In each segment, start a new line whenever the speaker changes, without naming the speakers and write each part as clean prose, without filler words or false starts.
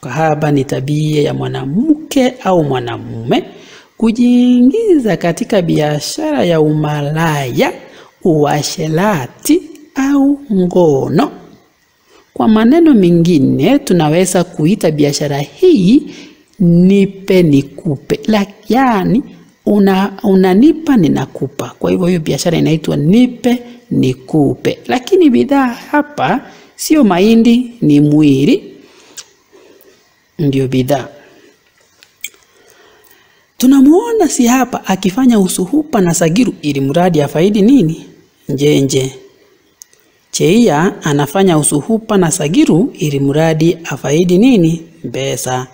Ukahaba ni tabia ya mwanamke au mwanamume kujiingiza katika biashara ya umalaya, uasherati au ngono. Kwa maneno mengine tunaweza kuita biashara hii nipe nikupe. Yaani unanipa ninakupa. Kwa hivyo hiyo biashara inaitwa nipe nikupe. Lakini bidhaa hapa sio mahindi, ni mwili ndio bidhaa. Tunamuona si hapa akifanya usuhupa na Sagiru ili mradi afaidi nini? Njenje. Cheia anafanya usuhupa na Sagiru ili mradi afaidi nini? Pesa.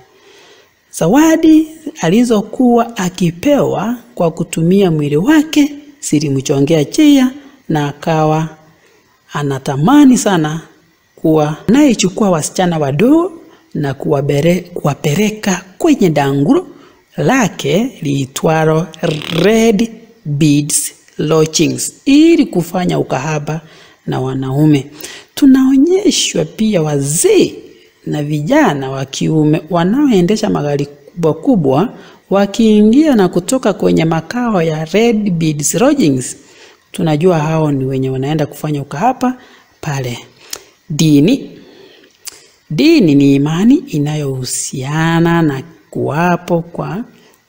Zawadi alizokuwa akipewa kwa kutumia mwili wake zilimchongea Cheia na akawa anatamani sana kuwa anayechukua wasichana wadogo na kuwapeleka kwenye danguro lake liitwalo Red Beads Lodgings ili kufanya ukahaba na wanaume. Tunaonyeshwa pia wazee na vijana wa kiume wanaoendesha magari kubwa wakiingia na kutoka kwenye makao ya Red Beads Lodgings. Tunajua hao ni wenye wanaenda kufanya ukahaba pale. Dini ni imani inayohusiana na kuwapo kwa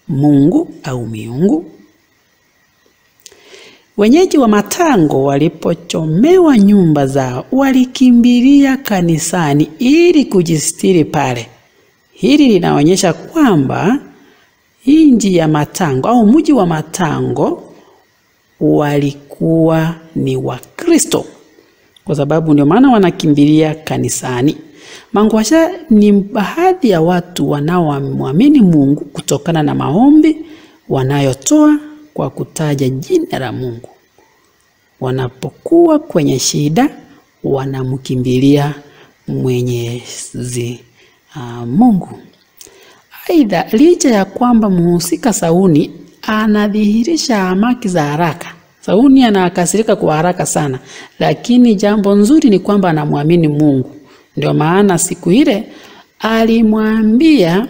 Mungu au miungu. Wenyeji wa Matango walipochomewa nyumba zao walikimbilia kanisani ili kujistiri pale. Hili linaonyesha kwamba mji ya Matango au mji wa Matango walikuwa ni Wakristo, kwa sababu ndio maana wanakimbilia kanisani. Mangwasha ni baadhi ya watu wanaoamini Mungu kutokana na maombi wanayotoa kwa kutaja jina la Mungu. Wanapokuwa kwenye shida wanamkimbilia Mwenyezi Mungu. Aidha, licha ya kwamba mhusika Sauni anadhihirisha hamaki za haraka, Sauni anakasirika kwa haraka sana, lakini jambo nzuri ni kwamba anamwamini Mungu. Ndio maana siku ile alimwambia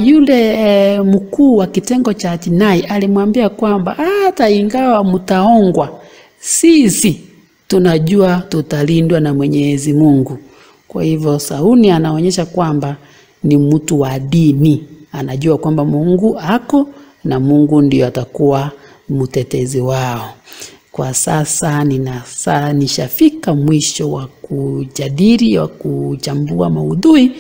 yule mkuu wa kitengo cha jinai, alimwambia kwamba hata ingawa mtaongwa, sisi tunajua tutalindwa na Mwenyezi Mungu. Kwa hivyo Sauni anaonyesha kwamba ni mtu wa dini, anajua kwamba Mungu ako na Mungu ndio atakuwa mtetezi wao. Kwa sasa nishafika mwisho wa kujadili, wa kuchambua maudhui.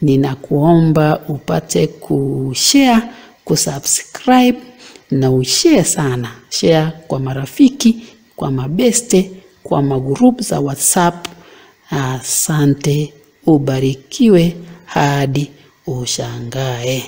Ninakuomba upate kushare, kusubscribe na ushare sana. Share kwa marafiki, kwa mabeste, kwa magroup za WhatsApp. Asante, ubarikiwe hadi ushangae.